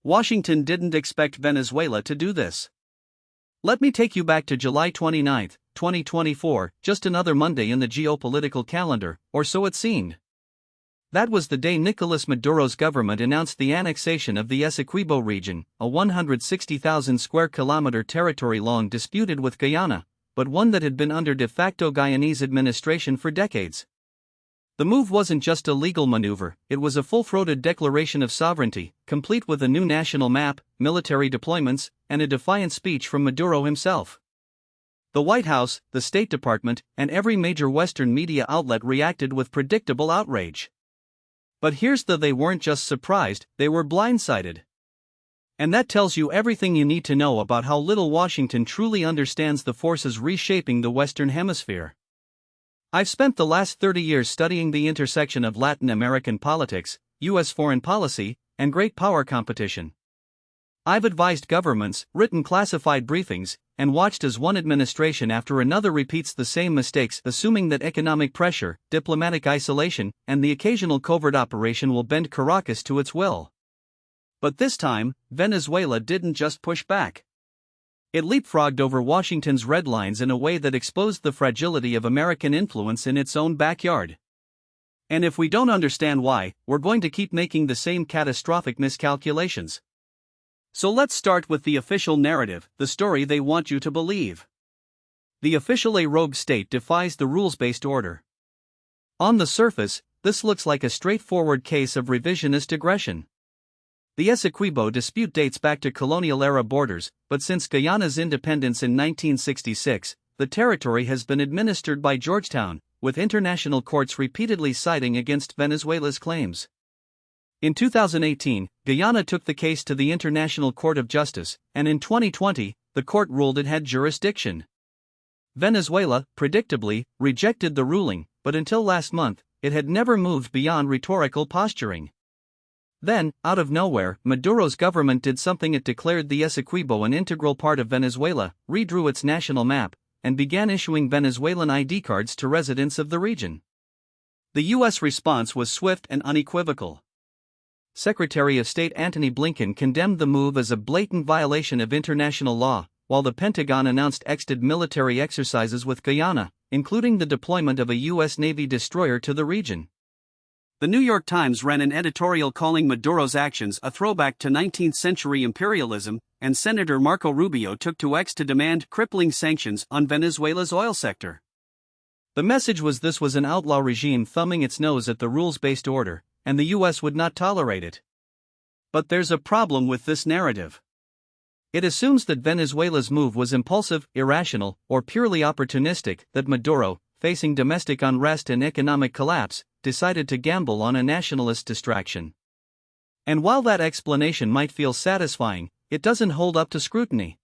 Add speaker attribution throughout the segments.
Speaker 1: Washington didn't expect Venezuela to do this. Let me take you back to July 29, 2024, just another Monday in the geopolitical calendar, or so it seemed. That was the day Nicolas Maduro's government announced the annexation of the Essequibo region, a 160,000 square kilometer territory long disputed with Guyana, but one that had been under de facto Guyanese administration for decades. The move wasn't just a legal maneuver, it was a full-throated declaration of sovereignty, complete with a new national map, military deployments, and a defiant speech from Maduro himself. The White House, the State Department, and every major Western media outlet reacted with predictable outrage. But here's the they weren't just surprised, they were blindsided. And that tells you everything you need to know about how little Washington truly understands the forces reshaping the Western Hemisphere. I've spent the last 30 years studying the intersection of Latin American politics, U.S. foreign policy, and great power competition. I've advised governments, written classified briefings, and watched as one administration after another repeats the same mistakes, assuming that economic pressure, diplomatic isolation, and the occasional covert operation will bend Caracas to its will. But this time, Venezuela didn't just push back. It leapfrogged over Washington's red lines in a way that exposed the fragility of American influence in its own backyard. And if we don't understand why, we're going to keep making the same catastrophic miscalculations. So let's start with the official narrative, the story they want you to believe. The official A rogue state defies the rules-based order. On the surface, this looks like a straightforward case of revisionist aggression. The Essequibo dispute dates back to colonial-era borders, but since Guyana's independence in 1966, the territory has been administered by Georgetown, with international courts repeatedly siding against Venezuela's claims. In 2018, Guyana took the case to the International Court of Justice, and in 2020, the court ruled it had jurisdiction. Venezuela, predictably, rejected the ruling, but until last month, it had never moved beyond rhetorical posturing. Then, out of nowhere, Maduro's government did something. It declared the Essequibo an integral part of Venezuela, redrew its national map, and began issuing Venezuelan ID cards to residents of the region. The U.S. response was swift and unequivocal. Secretary of State Antony Blinken condemned the move as a blatant violation of international law, while the Pentagon announced extended military exercises with Guyana, including the deployment of a U.S. Navy destroyer to the region. The New York Times ran an editorial calling Maduro's actions a throwback to 19th-century imperialism, and Senator Marco Rubio took to X to demand crippling sanctions on Venezuela's oil sector. The message was this was an outlaw regime thumbing its nose at the rules-based order, and the U.S. would not tolerate it. But there's a problem with this narrative. It assumes that Venezuela's move was impulsive, irrational, or purely opportunistic, that Maduro, facing domestic unrest and economic collapse, decided to gamble on a nationalist distraction. And while that explanation might feel satisfying, it doesn't hold up to scrutiny.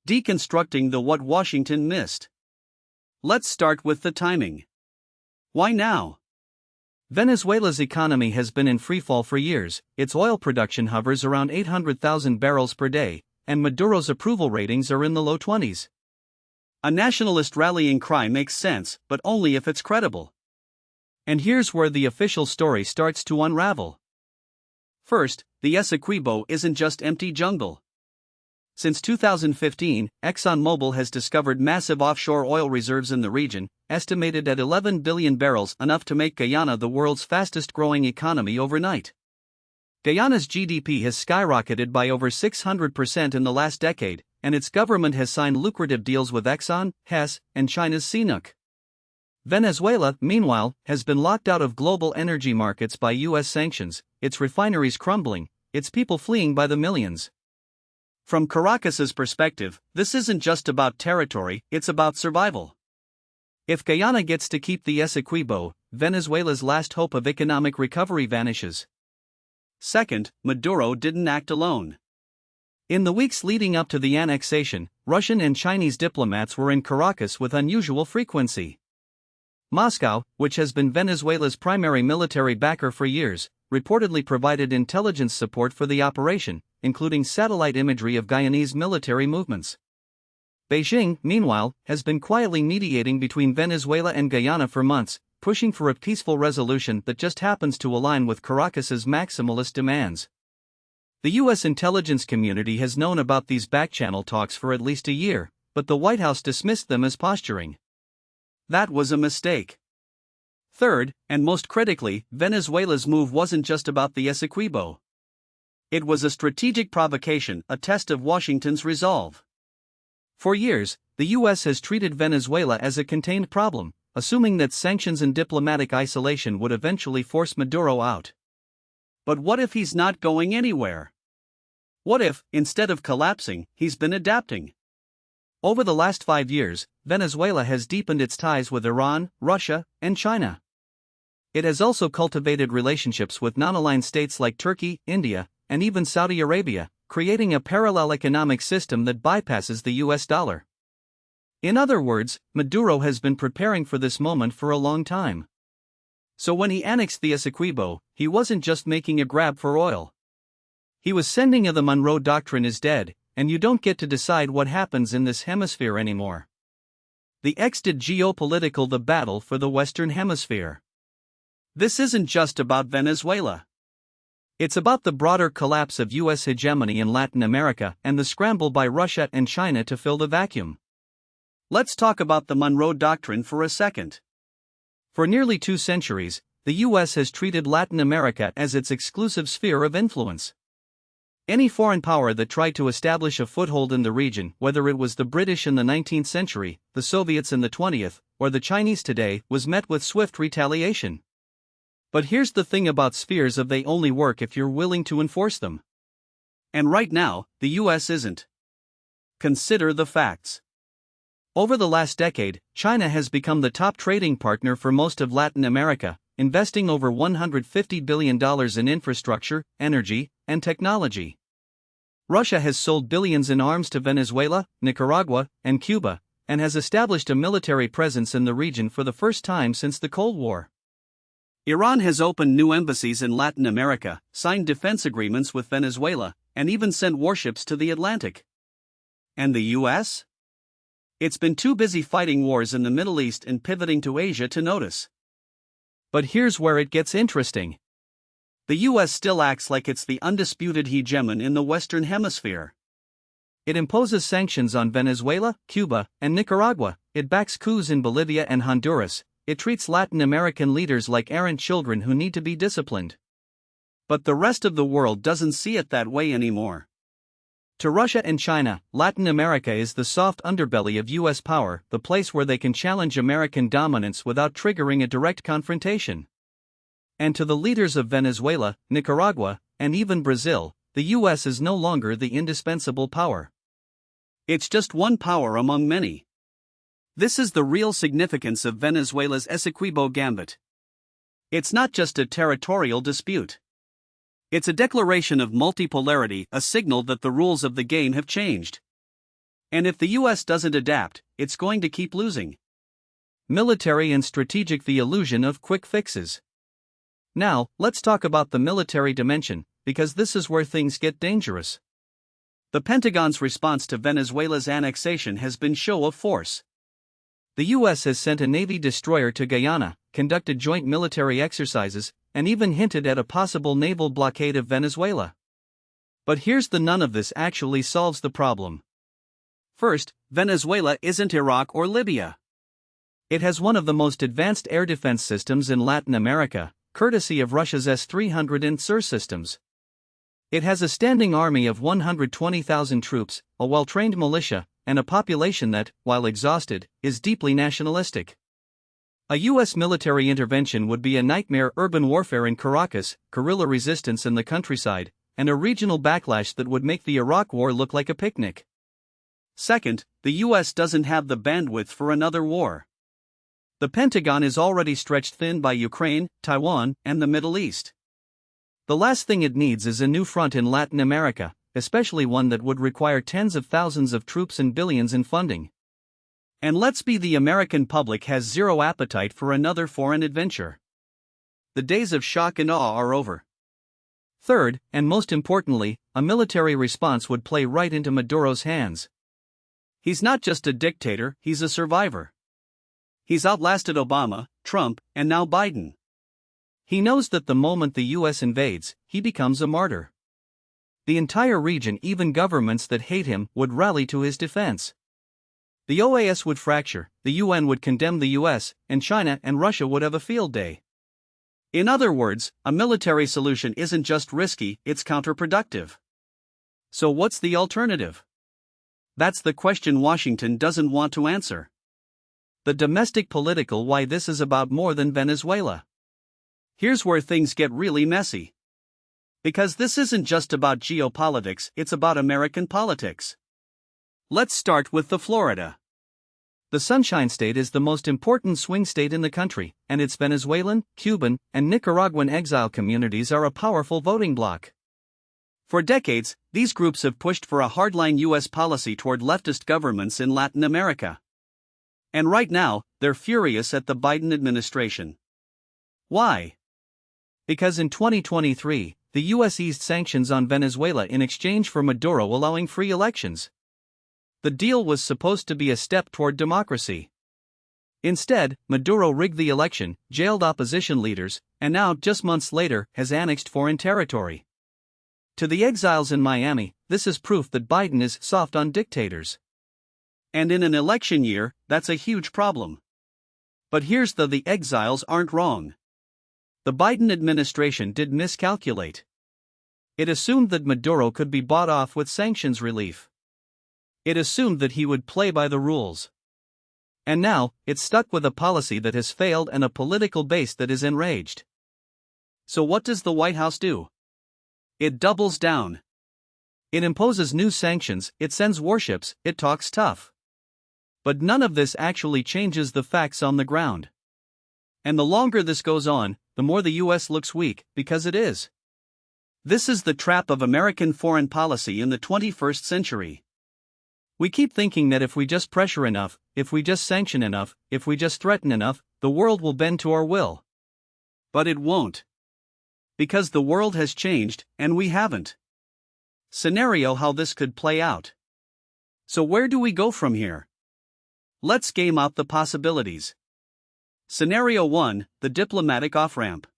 Speaker 1: Deconstructing the what Washington missed. Let's start with the timing. Why now? Venezuela's economy has been in freefall for years, its oil production hovers around 800,000 barrels per day, and Maduro's approval ratings are in the low 20s. A nationalist rallying cry makes sense, but only if it's credible. And here's where the official story starts to unravel. First, the Essequibo isn't just empty jungle. Since 2015, ExxonMobil has discovered massive offshore oil reserves in the region, estimated at 11 billion barrels, enough to make Guyana the world's fastest-growing economy overnight. Guyana's GDP has skyrocketed by over 600% in the last decade, and its government has signed lucrative deals with Exxon, Hess, and China's CNOOC. Venezuela, meanwhile, has been locked out of global energy markets by U.S. sanctions, its refineries crumbling, its people fleeing by the millions. From Caracas's perspective, this isn't just about territory, it's about survival. If Guyana gets to keep the Essequibo, Venezuela's last hope of economic recovery vanishes. Second, Maduro didn't act alone. In the weeks leading up to the annexation, Russian and Chinese diplomats were in Caracas with unusual frequency. Moscow, which has been Venezuela's primary military backer for years, reportedly provided intelligence support for the operation, including satellite imagery of Guyanese military movements. Beijing, meanwhile, has been quietly mediating between Venezuela and Guyana for months, pushing for a peaceful resolution that just happens to align with Caracas's maximalist demands. The U.S. intelligence community has known about these back-channel talks for at least a year, but the White House dismissed them as posturing. That was a mistake. Third, and most critically, Venezuela's move wasn't just about the Essequibo. It was a strategic provocation, a test of Washington's resolve. For years, the U.S. has treated Venezuela as a contained problem, assuming that sanctions and diplomatic isolation would eventually force Maduro out. But what if he's not going anywhere? What if, instead of collapsing, he's been adapting? Over the last 5 years, Venezuela has deepened its ties with Iran, Russia, and China. It has also cultivated relationships with non-aligned states like Turkey, India, and even Saudi Arabia, creating a parallel economic system that bypasses the US dollar. In other words, Maduro has been preparing for this moment for a long time. So when he annexed the Essequibo, he wasn't just making a grab for oil. He was sending a "the Monroe Doctrine is dead, and you don't get to decide what happens in this hemisphere anymore." The X did geopolitical the battle for the Western Hemisphere. This isn't just about Venezuela. It's about the broader collapse of U.S. hegemony in Latin America and the scramble by Russia and China to fill the vacuum. Let's talk about the Monroe Doctrine for a second. For nearly 2 centuries, the U.S. has treated Latin America as its exclusive sphere of influence. Any foreign power that tried to establish a foothold in the region, whether it was the British in the 19th century, the Soviets in the 20th, or the Chinese today, was met with swift retaliation. But here's the thing about spheres: they only work if you're willing to enforce them. And right now, the U.S. isn't. Consider the facts. Over the last decade, China has become the top trading partner for most of Latin America, investing over $150 billion in infrastructure, energy, and technology. Russia has sold billions in arms to Venezuela, Nicaragua, and Cuba, and has established a military presence in the region for the first time since the Cold War. Iran has opened new embassies in Latin America, signed defense agreements with Venezuela, and even sent warships to the Atlantic. And the U.S.? It's been too busy fighting wars in the Middle East and pivoting to Asia to notice. But here's where it gets interesting. The U.S. still acts like it's the undisputed hegemon in the Western Hemisphere. It imposes sanctions on Venezuela, Cuba, and Nicaragua. It backs coups in Bolivia and Honduras. It treats Latin American leaders like errant children who need to be disciplined. But the rest of the world doesn't see it that way anymore. To Russia and China, Latin America is the soft underbelly of U.S. power, the place where they can challenge American dominance without triggering a direct confrontation. And to the leaders of Venezuela, Nicaragua, and even Brazil, the U.S. is no longer the indispensable power. It's just one power among many. This is the real significance of Venezuela's Essequibo Gambit. It's not just a territorial dispute. It's a declaration of multipolarity, a signal that the rules of the game have changed. And if the U.S. doesn't adapt, it's going to keep losing. Military and strategic: the illusion of quick fixes. Now, let's talk about the military dimension, because this is where things get dangerous. The Pentagon's response to Venezuela's annexation has been show of force. The U.S. has sent a Navy destroyer to Guyana, conducted joint military exercises, and even hinted at a possible naval blockade of Venezuela. But here's the: none of this actually solves the problem. First, Venezuela isn't Iraq or Libya. It has one of the most advanced air defense systems in Latin America, courtesy of Russia's S-300 and SIR systems. It has a standing army of 120,000 troops, a well-trained militia, and a population that, while exhausted, is deeply nationalistic. A U.S. military intervention would be a nightmare: urban warfare in Caracas, guerrilla resistance in the countryside, and a regional backlash that would make the Iraq War look like a picnic. Second, the U.S. doesn't have the bandwidth for another war. The Pentagon is already stretched thin by Ukraine, Taiwan, and the Middle East. The last thing it needs is a new front in Latin America, especially one that would require tens of thousands of troops and billions in funding. And let's be the American public has zero appetite for another foreign adventure. The days of shock and awe are over. Third, and most importantly, a military response would play right into Maduro's hands. He's not just a dictator, he's a survivor. He's outlasted Obama, Trump, and now Biden. He knows that the moment the U.S. invades, he becomes a martyr. the entire region, even governments that hate him, would rally to his defense. The OAS would fracture, the UN would condemn the US, and China and Russia would have a field day. In other words, a military solution isn't just risky, it's counterproductive. So what's the alternative? That's the question Washington doesn't want to answer. The domestic political why this is about more than Venezuela. Here's where things get really messy. Because this isn't just about geopolitics, it's about American politics. Let's start with the Florida. The Sunshine State is the most important swing state in the country, and its Venezuelan, Cuban, and Nicaraguan exile communities are a powerful voting bloc. For decades, these groups have pushed for a hardline U.S. policy toward leftist governments in Latin America. And right now, they're furious at the Biden administration. Why? Because in 2023, the U.S. eased sanctions on Venezuela in exchange for Maduro allowing free elections. The deal was supposed to be a step toward democracy. Instead, Maduro rigged the election, jailed opposition leaders, and now, just months later, has annexed foreign territory. To the exiles in Miami, this is proof that Biden is soft on dictators. And in an election year, that's a huge problem. But here's the exiles aren't wrong. The Biden administration did miscalculate. It assumed that Maduro could be bought off with sanctions relief. It assumed that he would play by the rules. And now, it's stuck with a policy that has failed and a political base that is enraged. So what does the White House do? It doubles down. It imposes new sanctions, it sends warships, it talks tough. But none of this actually changes the facts on the ground. And the longer this goes on, the more the US looks weak, because it is. This is the trap of American foreign policy in the 21st century. We keep thinking that if we just pressure enough, if we just sanction enough, if we just threaten enough, the world will bend to our will. But it won't. Because the world has changed, and we haven't. Scenario how this could play out. So where do we go from here? Let's game out the possibilities. Scenario 1, the diplomatic off-ramp.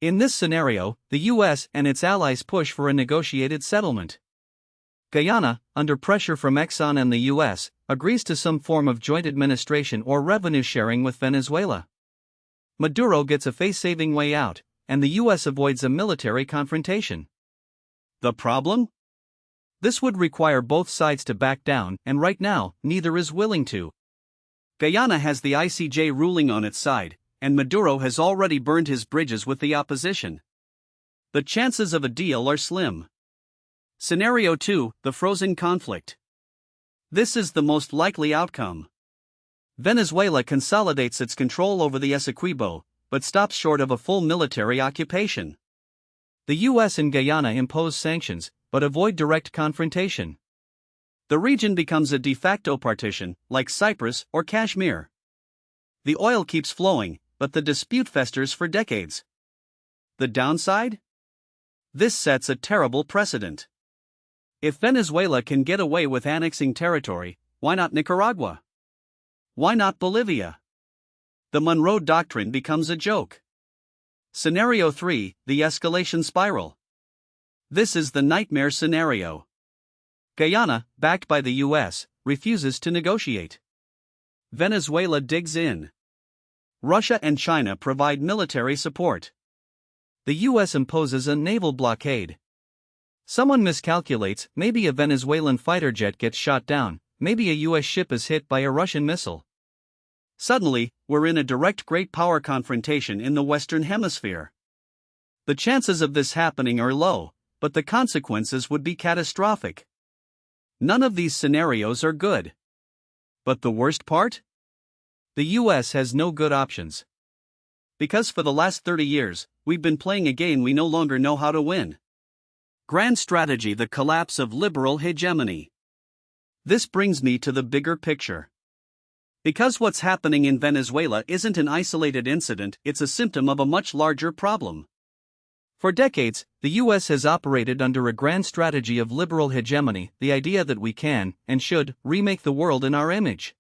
Speaker 1: In this scenario, the US and its allies push for a negotiated settlement. Guyana, under pressure from Exxon and the US, agrees to some form of joint administration or revenue sharing with Venezuela. Maduro gets a face-saving way out, and the US avoids a military confrontation. The problem? This would require both sides to back down, and right now, neither is willing to. Guyana has the ICJ ruling on its side, and Maduro has already burned his bridges with the opposition. The chances of a deal are slim. Scenario 2, the frozen conflict. This is the most likely outcome. Venezuela consolidates its control over the Essequibo, but stops short of a full military occupation. The US and Guyana impose sanctions, but avoid direct confrontation. The region becomes a de facto partition, like Cyprus or Kashmir. The oil keeps flowing, but the dispute festers for decades. The downside? This sets a terrible precedent. If Venezuela can get away with annexing territory, why not Nicaragua? Why not Bolivia? The Monroe Doctrine becomes a joke. Scenario 3, the escalation spiral. This is the nightmare scenario. Guyana, backed by the US, refuses to negotiate. Venezuela digs in. Russia and China provide military support. The US imposes a naval blockade. Someone miscalculates, maybe a Venezuelan fighter jet gets shot down, maybe a US ship is hit by a Russian missile. Suddenly, we're in a direct great power confrontation in the Western Hemisphere. The chances of this happening are low, but the consequences would be catastrophic. None of these scenarios are good. But the worst part? The US has no good options. Because for the last 30 years, we've been playing a game we no longer know how to win. Grand strategy: the collapse of liberal hegemony. This brings me to the bigger picture. Because what's happening in Venezuela isn't an isolated incident, it's a symptom of a much larger problem. For decades, the US has operated under a grand strategy of liberal hegemony, the idea that we can, and should, remake the world in our image.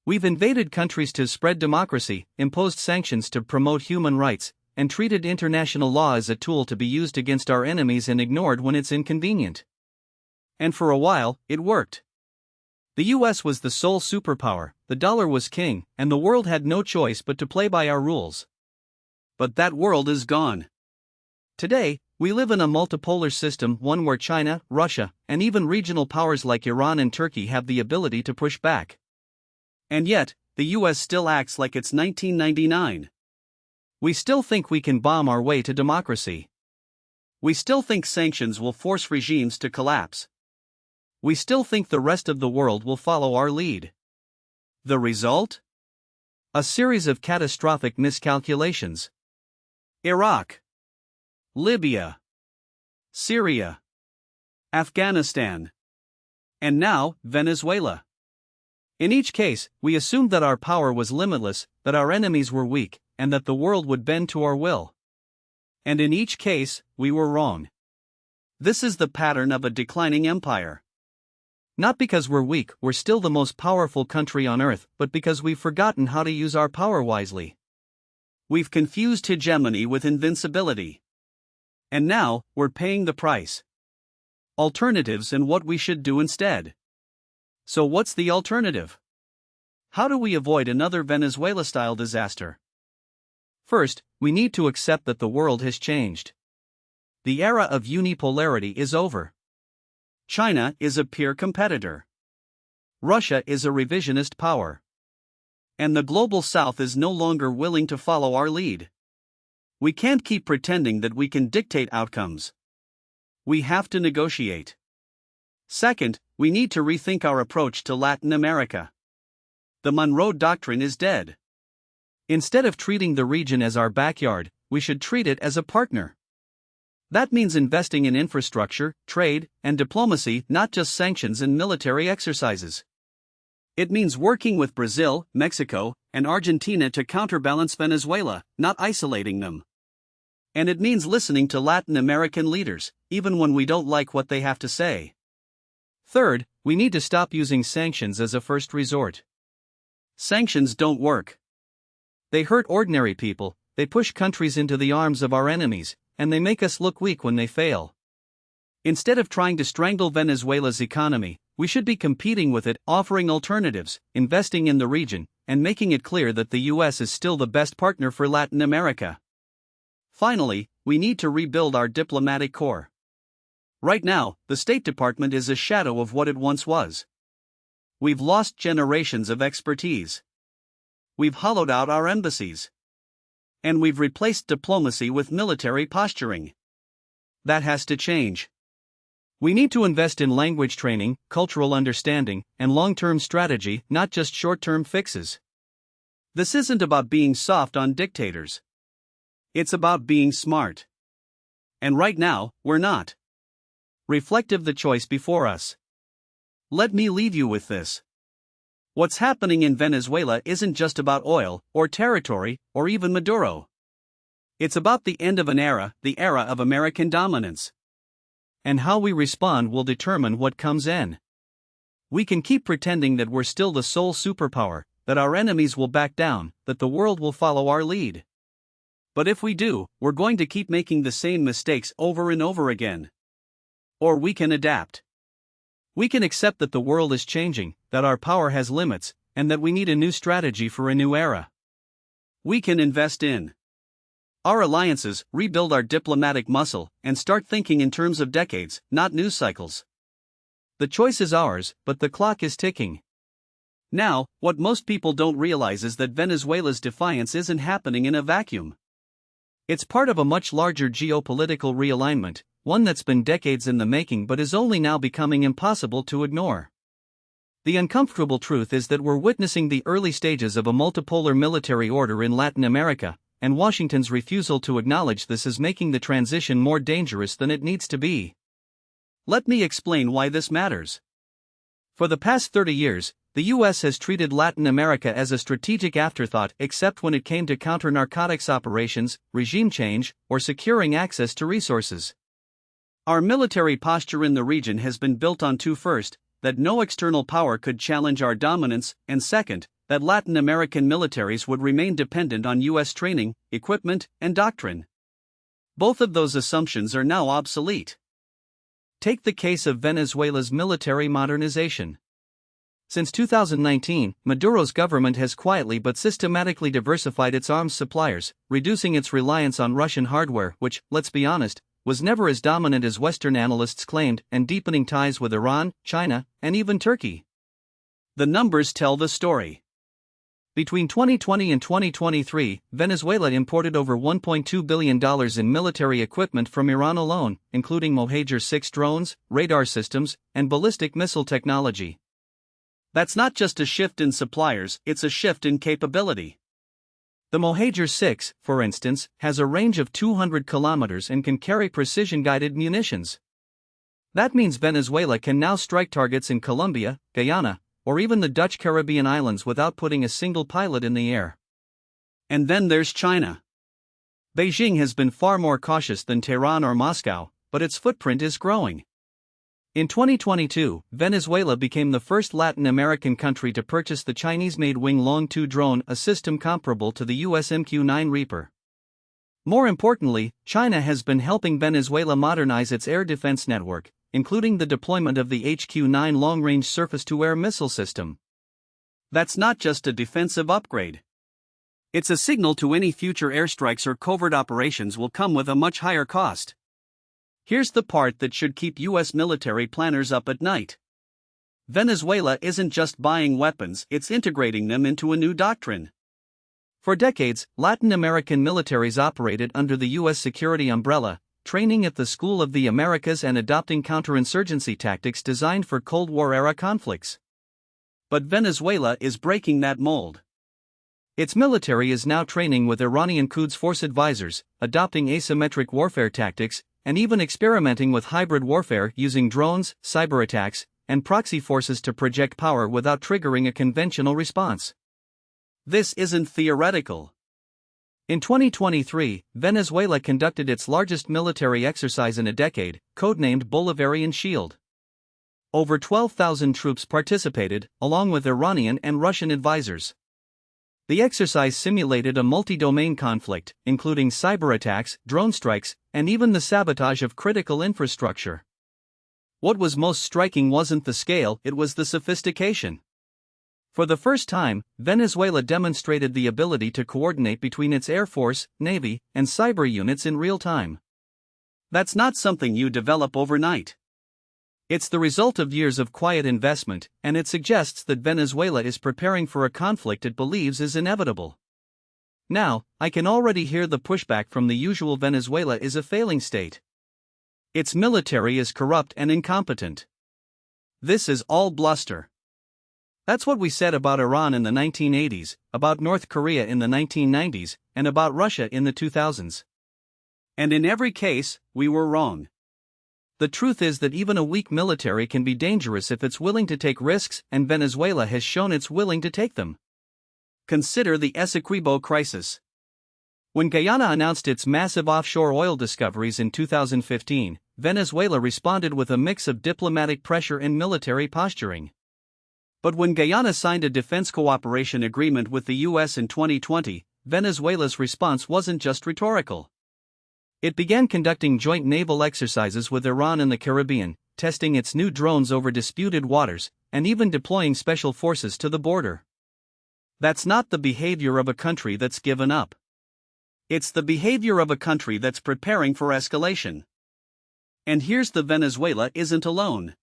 Speaker 1: We've invaded countries to spread democracy, imposed sanctions to promote human rights, and treated international law as a tool to be used against our enemies and ignored when it's inconvenient. And for a while, it worked. The US was the sole superpower, the dollar was king, and the world had no choice but to play by our rules. But that world is gone. Today, we live in a multipolar system, one where China, Russia, and even regional powers like Iran and Turkey have the ability to push back. And yet, the US still acts like it's 1999. We still think we can bomb our way to democracy. We still think sanctions will force regimes to collapse. We still think the rest of the world will follow our lead. The result? A series of catastrophic miscalculations. Iraq, Libya, Syria, Afghanistan, and now, Venezuela. In each case, we assumed that our power was limitless, that our enemies were weak, and that the world would bend to our will. And in each case, we were wrong. This is the pattern of a declining empire. Not because we're weak, we're still the most powerful country on earth, but because we've forgotten how to use our power wisely. We've confused hegemony with invincibility. And now, we're paying the price. Alternatives and what we should do instead. So what's the alternative? How do we avoid another Venezuela-style disaster? First, we need to accept that the world has changed. The era of unipolarity is over. China is a peer competitor. Russia is a revisionist power. And the global south is no longer willing to follow our lead. We can't keep pretending that we can dictate outcomes. We have to negotiate. Second, we need to rethink our approach to Latin America. The Monroe Doctrine is dead. Instead of treating the region as our backyard, we should treat it as a partner. That means investing in infrastructure, trade, and diplomacy, not just sanctions and military exercises. It means working with Brazil, Mexico, and Argentina to counterbalance Venezuela, not isolating them. And it means listening to Latin American leaders, even when we don't like what they have to say. Third, we need to stop using sanctions as a first resort. Sanctions don't work. They hurt ordinary people, they push countries into the arms of our enemies, and they make us look weak when they fail. Instead of trying to strangle Venezuela's economy, we should be competing with it, offering alternatives, investing in the region, and making it clear that the US is still the best partner for Latin America. Finally, we need to rebuild our diplomatic corps. Right now, the State Department is a shadow of what it once was. We've lost generations of expertise. We've hollowed out our embassies. And we've replaced diplomacy with military posturing. That has to change. We need to invest in language training, cultural understanding, and long-term strategy, not just short-term fixes. This isn't about being soft on dictators. It's about being smart. And right now, we're not. Reflective the choice before us. Let me leave you with this. What's happening in Venezuela isn't just about oil, or territory, or even Maduro. It's about the end of an era, the era of American dominance. And how we respond will determine what comes in. We can keep pretending that we're still the sole superpower, that our enemies will back down, that the world will follow our lead. But if we do, we're going to keep making the same mistakes over and over again. Or we can adapt. We can accept that the world is changing, that our power has limits, and that we need a new strategy for a new era. We can invest in our alliances, rebuild our diplomatic muscle, and start thinking in terms of decades, not news cycles. The choice is ours, but the clock is ticking. Now, what most people don't realize is that Venezuela's defiance isn't happening in a vacuum. It's part of a much larger geopolitical realignment, one that's been decades in the making but is only now becoming impossible to ignore. The uncomfortable truth is that we're witnessing the early stages of a multipolar military order in Latin America, and Washington's refusal to acknowledge this is making the transition more dangerous than it needs to be. Let me explain why this matters. For the past 30 years, the US has treated Latin America as a strategic afterthought except when it came to counter-narcotics operations, regime change, or securing access to resources. Our military posture in the region has been built on two: first, that no external power could challenge our dominance, and second, that Latin American militaries would remain dependent on U.S. training, equipment, and doctrine. Both of those assumptions are now obsolete. Take the case of Venezuela's military modernization. Since 2019, Maduro's government has quietly but systematically diversified its arms suppliers, reducing its reliance on Russian hardware, which, let's be honest, was never as dominant as Western analysts claimed, and deepening ties with Iran, China, and even Turkey. The numbers tell the story. Between 2020 and 2023, Venezuela imported over $1.2 billion in military equipment from Iran alone, including Mohajer 6 drones, radar systems, and ballistic missile technology. That's not just a shift in suppliers, it's a shift in capability. The Mohajer 6, for instance, has a range of 200 kilometers and can carry precision-guided munitions. That means Venezuela can now strike targets in Colombia, Guyana, or even the Dutch Caribbean islands without putting a single pilot in the air. And then there's China. Beijing has been far more cautious than Tehran or Moscow, but its footprint is growing. In 2022, Venezuela became the first Latin American country to purchase the Chinese-made Wing Long 2 drone, a system comparable to the US MQ-9 Reaper. More importantly, China has been helping Venezuela modernize its air defense network, including the deployment of the HQ-9 long-range surface-to-air missile system. That's not just a defensive upgrade. It's a signal to any future airstrikes or covert operations will come with a much higher cost. Here's the part that should keep U.S. military planners up at night. Venezuela isn't just buying weapons, it's integrating them into a new doctrine. For decades, Latin American militaries operated under the U.S. security umbrella, training at the School of the Americas and adopting counterinsurgency tactics designed for Cold War-era conflicts. But Venezuela is breaking that mold. Its military is now training with Iranian Quds Force advisors, adopting asymmetric warfare tactics, and even experimenting with hybrid warfare using drones, cyber attacks, and proxy forces to project power without triggering a conventional response. This isn't theoretical. In 2023, Venezuela conducted its largest military exercise in a decade, codenamed Bolivarian Shield. Over 12,000 troops participated, along with Iranian and Russian advisors. The exercise simulated a multi-domain conflict, including cyber attacks, drone strikes, and even the sabotage of critical infrastructure. What was most striking wasn't the scale, it was the sophistication. For the first time, Venezuela demonstrated the ability to coordinate between its Air Force, Navy, and cyber units in real time. That's not something you develop overnight. It's the result of years of quiet investment, and it suggests that Venezuela is preparing for a conflict it believes is inevitable. Now, I can already hear the pushback from the usual Venezuela is a failing state. Its military is corrupt and incompetent. This is all bluster. That's what we said about Iran in the 1980s, about North Korea in the 1990s, and about Russia in the 2000s. And in every case, we were wrong. The truth is that even a weak military can be dangerous if it's willing to take risks, and Venezuela has shown it's willing to take them. Consider the Essequibo crisis. When Guyana announced its massive offshore oil discoveries in 2015, Venezuela responded with a mix of diplomatic pressure and military posturing. But when Guyana signed a defense cooperation agreement with the U.S. in 2020, Venezuela's response wasn't just rhetorical. It began conducting joint naval exercises with Iran in the Caribbean, testing its new drones over disputed waters, and even deploying special forces to the border. That's not the behavior of a country that's given up. It's the behavior of a country that's preparing for escalation. And here's the Venezuela isn't alone.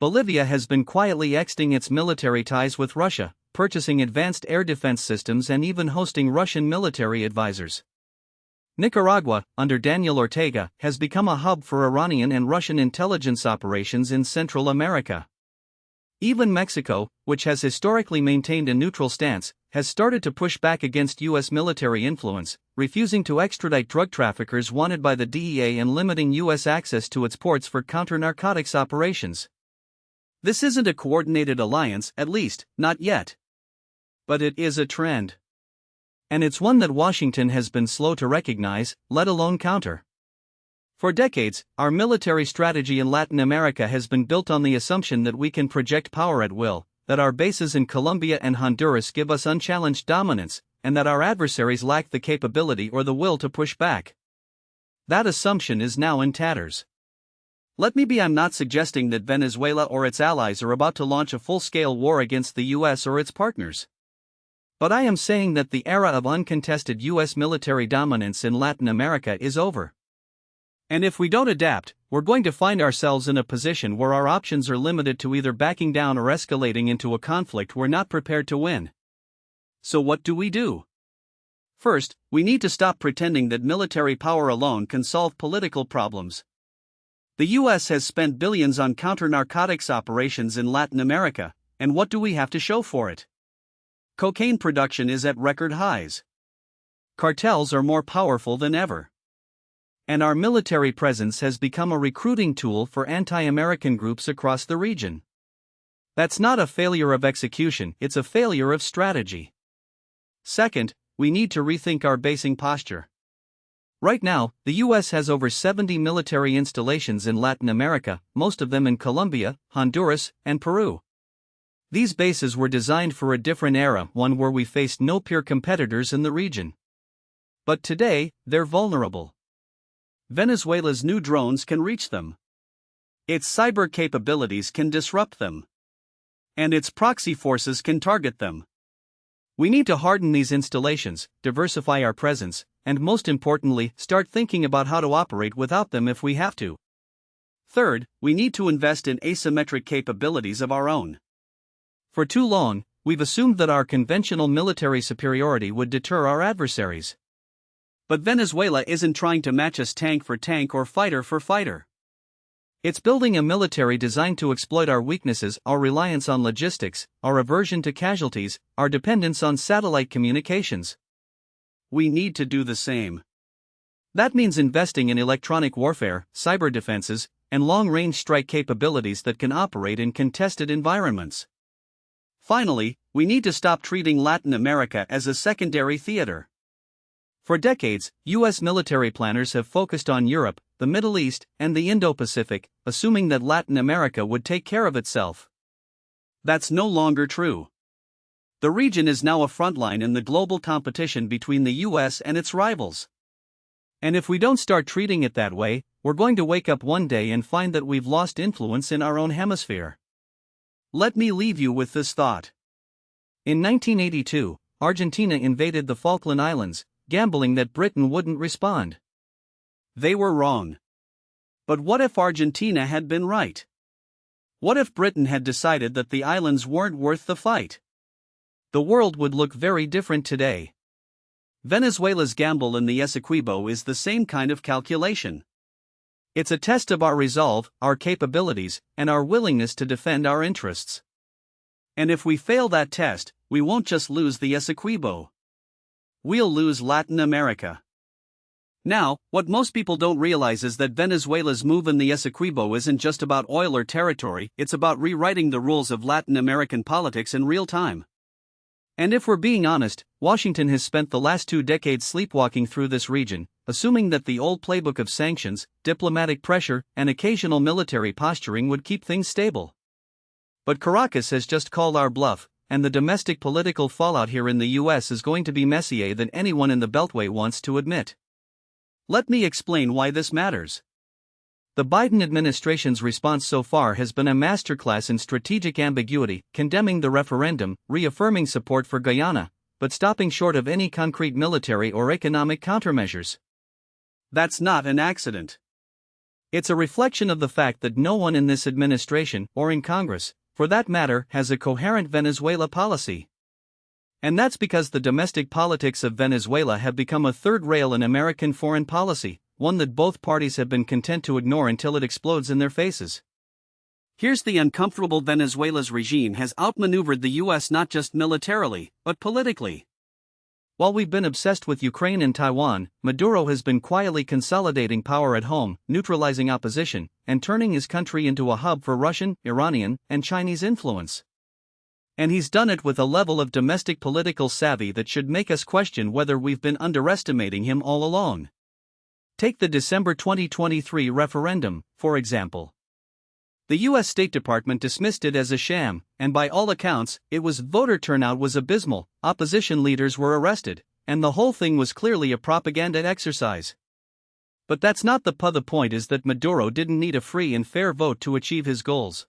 Speaker 1: Bolivia has been quietly exiting its military ties with Russia, purchasing advanced air defense systems and even hosting Russian military advisors. Nicaragua, under Daniel Ortega, has become a hub for Iranian and Russian intelligence operations in Central America. Even Mexico, which has historically maintained a neutral stance, has started to push back against U.S. military influence, refusing to extradite drug traffickers wanted by the DEA and limiting U.S. access to its ports for counter-narcotics operations. This isn't a coordinated alliance, at least, not yet. But it is a trend. And it's one that Washington has been slow to recognize, let alone counter. For decades, our military strategy in Latin America has been built on the assumption that we can project power at will, that our bases in Colombia and Honduras give us unchallenged dominance, and that our adversaries lack the capability or the will to push back. That assumption is now in tatters. Let me be, I'm not suggesting that Venezuela or its allies are about to launch a full-scale war against the US or its partners. But I am saying that the era of uncontested US military dominance in Latin America is over. And if we don't adapt, we're going to find ourselves in a position where our options are limited to either backing down or escalating into a conflict we're not prepared to win. So what do? First, we need to stop pretending that military power alone can solve political problems. The US has spent billions on counter-narcotics operations in Latin America, and what do we have to show for it? Cocaine production is at record highs. Cartels are more powerful than ever. And our military presence has become a recruiting tool for anti-American groups across the region. That's not a failure of execution, it's a failure of strategy. Second, we need to rethink our basing posture. Right now, the US has over 70 military installations in Latin America, most of them in Colombia, Honduras, and Peru. These bases were designed for a different era, one where we faced no peer competitors in the region. But today, they're vulnerable. Venezuela's new drones can reach them. Its cyber capabilities can disrupt them. And its proxy forces can target them. We need to harden these installations, diversify our presence, and most importantly, start thinking about how to operate without them if we have to. Third, we need to invest in asymmetric capabilities of our own. For too long, we've assumed that our conventional military superiority would deter our adversaries. But Venezuela isn't trying to match us tank for tank or fighter for fighter. It's building a military designed to exploit our weaknesses, our reliance on logistics, our aversion to casualties, our dependence on satellite communications. We need to do the same. That means investing in electronic warfare, cyber defenses, and long-range strike capabilities that can operate in contested environments. Finally, we need to stop treating Latin America as a secondary theater. For decades, US military planners have focused on Europe, the Middle East, and the Indo-Pacific, assuming that Latin America would take care of itself. That's no longer true. The region is now a frontline in the global competition between the US and its rivals. And if we don't start treating it that way, we're going to wake up one day and find that we've lost influence in our own hemisphere. Let me leave you with this thought. In 1982, Argentina invaded the Falkland Islands, gambling that Britain wouldn't respond. They were wrong. But what if Argentina had been right? What if Britain had decided that the islands weren't worth the fight? The world would look very different today. Venezuela's gamble in the Essequibo is the same kind of calculation. It's a test of our resolve, our capabilities, and our willingness to defend our interests. And if we fail that test, we won't just lose the Essequibo. We'll lose Latin America. Now, what most people don't realize is that Venezuela's move in the Essequibo isn't just about oil or territory, it's about rewriting the rules of Latin American politics in real time. And if we're being honest, Washington has spent the last 2 decades sleepwalking through this region, assuming that the old playbook of sanctions, diplomatic pressure, and occasional military posturing would keep things stable. But Caracas has just called our bluff, and the domestic political fallout here in the US is going to be messier than anyone in the Beltway wants to admit. Let me explain why this matters. The Biden administration's response so far has been a masterclass in strategic ambiguity, condemning the referendum, reaffirming support for Guyana, but stopping short of any concrete military or economic countermeasures. That's not an accident. It's a reflection of the fact that no one in this administration, or in Congress, for that matter, has a coherent Venezuela policy. And that's because the domestic politics of Venezuela have become a third rail in American foreign policy, one that both parties have been content to ignore until it explodes in their faces. Here's the uncomfortable: Venezuela's regime has outmaneuvered the US not just militarily, but politically. While we've been obsessed with Ukraine and Taiwan, Maduro has been quietly consolidating power at home, neutralizing opposition, and turning his country into a hub for Russian, Iranian, and Chinese influence. And he's done it with a level of domestic political savvy that should make us question whether we've been underestimating him all along. Take the December 2023 referendum, for example. The U.S. State Department dismissed it as a sham, and by all accounts, voter turnout was abysmal, opposition leaders were arrested, and the whole thing was clearly a propaganda exercise. But that's not the point is that Maduro didn't need a free and fair vote to achieve his goals.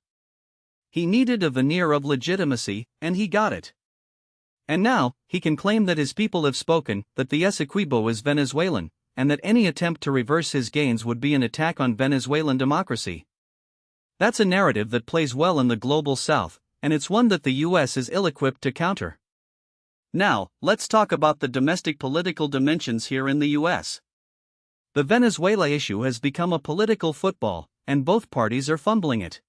Speaker 1: He needed a veneer of legitimacy, and he got it. And now, he can claim that his people have spoken, that the Essequibo is Venezuelan, and that any attempt to reverse his gains would be an attack on Venezuelan democracy. That's a narrative that plays well in the global south, and it's one that the U.S. is ill-equipped to counter. Now, let's talk about the domestic political dimensions here in the U.S. The Venezuela issue has become a political football, and both parties are fumbling it.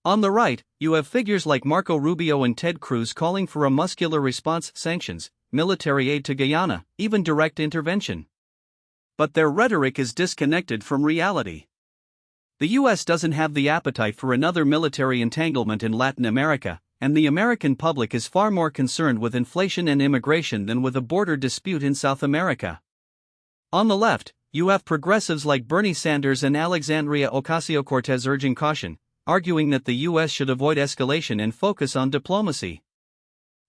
Speaker 1: On the right, you have figures like Marco Rubio and Ted Cruz calling for a muscular response, sanctions, military aid to Guyana, even direct intervention. But their rhetoric is disconnected from reality. The U.S. doesn't have the appetite for another military entanglement in Latin America, and the American public is far more concerned with inflation and immigration than with a border dispute in South America. On the left, you have progressives like Bernie Sanders and Alexandria Ocasio-Cortez urging caution, arguing that the U.S. should avoid escalation and focus on diplomacy.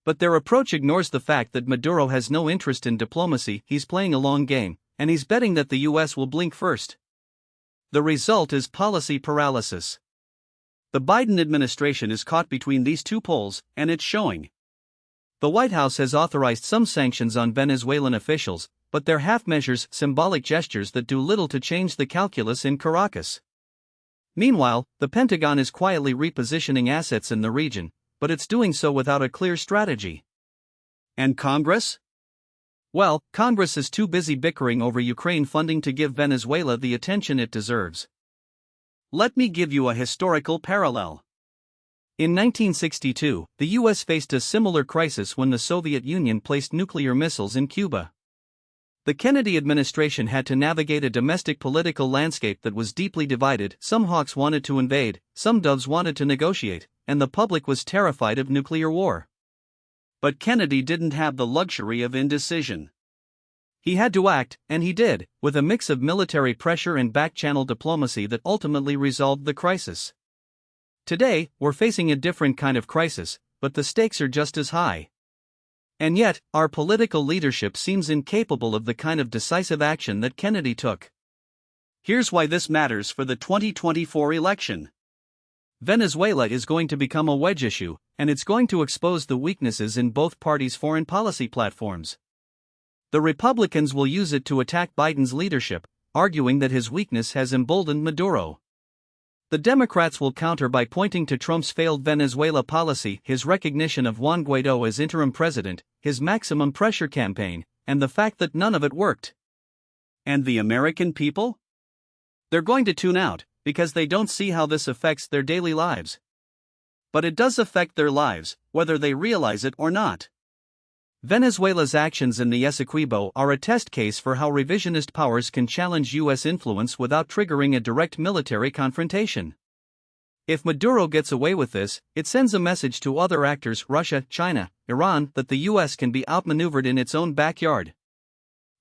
Speaker 1: But their approach ignores the fact that Maduro has no interest in diplomacy. He's playing a long game, and he's betting that the U.S. will blink first. The result is policy paralysis. The Biden administration is caught between these two poles, and it's showing. The White House has authorized some sanctions on Venezuelan officials, but they're half measures, symbolic gestures that do little to change the calculus in Caracas. Meanwhile, the Pentagon is quietly repositioning assets in the region, but it's doing so without a clear strategy. And Congress? Well, Congress is too busy bickering over Ukraine funding to give Venezuela the attention it deserves. Let me give you a historical parallel. In 1962, the U.S. faced a similar crisis when the Soviet Union placed nuclear missiles in Cuba. The Kennedy administration had to navigate a domestic political landscape that was deeply divided. Some hawks wanted to invade, some doves wanted to negotiate, and the public was terrified of nuclear war. But Kennedy didn't have the luxury of indecision. He had to act, and he did, with a mix of military pressure and back-channel diplomacy that ultimately resolved the crisis. Today, we're facing a different kind of crisis, but the stakes are just as high. And yet, our political leadership seems incapable of the kind of decisive action that Kennedy took. Here's why this matters for the 2024 election. Venezuela is going to become a wedge issue, and it's going to expose the weaknesses in both parties' foreign policy platforms. The Republicans will use it to attack Biden's leadership, arguing that his weakness has emboldened Maduro. The Democrats will counter by pointing to Trump's failed Venezuela policy, his recognition of Juan Guaidó as interim president, his maximum pressure campaign, and the fact that none of it worked. And the American people? They're going to tune out, because they don't see how this affects their daily lives. But it does affect their lives, whether they realize it or not. Venezuela's actions in the Essequibo are a test case for how revisionist powers can challenge U.S. influence without triggering a direct military confrontation. If Maduro gets away with this, it sends a message to other actors, Russia, China, Iran, that the U.S. can be outmaneuvered in its own backyard.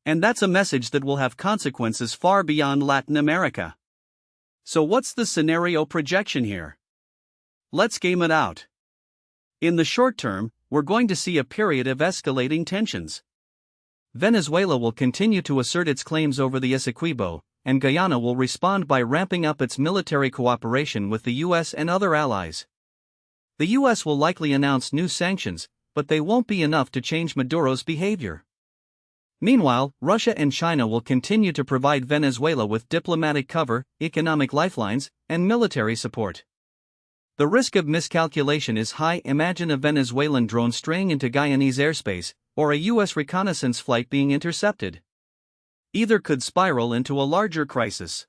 Speaker 1: And that's a message that will have consequences far beyond Latin America. So what's the scenario projection here? Let's game it out. In the short term, we're going to see a period of escalating tensions. Venezuela will continue to assert its claims over the Essequibo, and Guyana will respond by ramping up its military cooperation with the U.S. and other allies. The U.S. will likely announce new sanctions, but they won't be enough to change Maduro's behavior. Meanwhile, Russia and China will continue to provide Venezuela with diplomatic cover, economic lifelines, and military support. The risk of miscalculation is high. Imagine a Venezuelan drone straying into Guyanese airspace, or a U.S. reconnaissance flight being intercepted. Either could spiral into a larger crisis.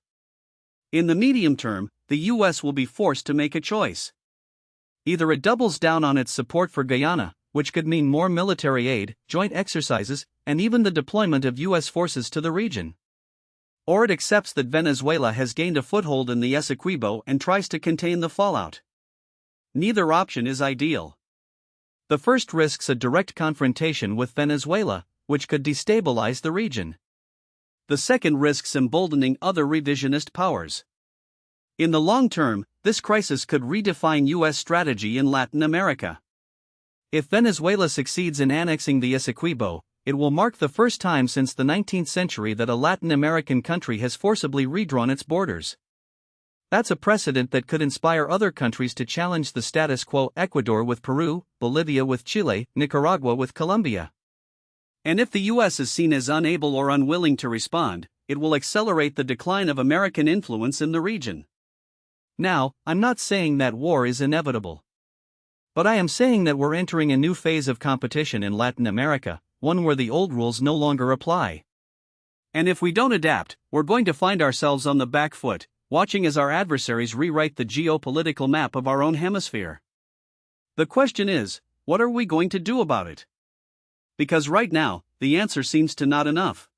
Speaker 1: In the medium term, the U.S. will be forced to make a choice. Either it doubles down on its support for Guyana, which could mean more military aid, joint exercises, and even the deployment of U.S. forces to the region. Or it accepts that Venezuela has gained a foothold in the Essequibo and tries to contain the fallout. Neither option is ideal. The first risks a direct confrontation with Venezuela, which could destabilize the region. The second risks emboldening other revisionist powers. In the long term, this crisis could redefine U.S. strategy in Latin America. If Venezuela succeeds in annexing the Essequibo, it will mark the first time since the 19th century that a Latin American country has forcibly redrawn its borders. That's a precedent that could inspire other countries to challenge the status quo: Ecuador with Peru, Bolivia with Chile, Nicaragua with Colombia. And if the U.S. is seen as unable or unwilling to respond, it will accelerate the decline of American influence in the region. Now, I'm not saying that war is inevitable. But I am saying that we're entering a new phase of competition in Latin America, one where the old rules no longer apply. And if we don't adapt, we're going to find ourselves on the back foot, watching as our adversaries rewrite the geopolitical map of our own hemisphere. The question is, what are we going to do about it? Because right now, the answer seems to not enough.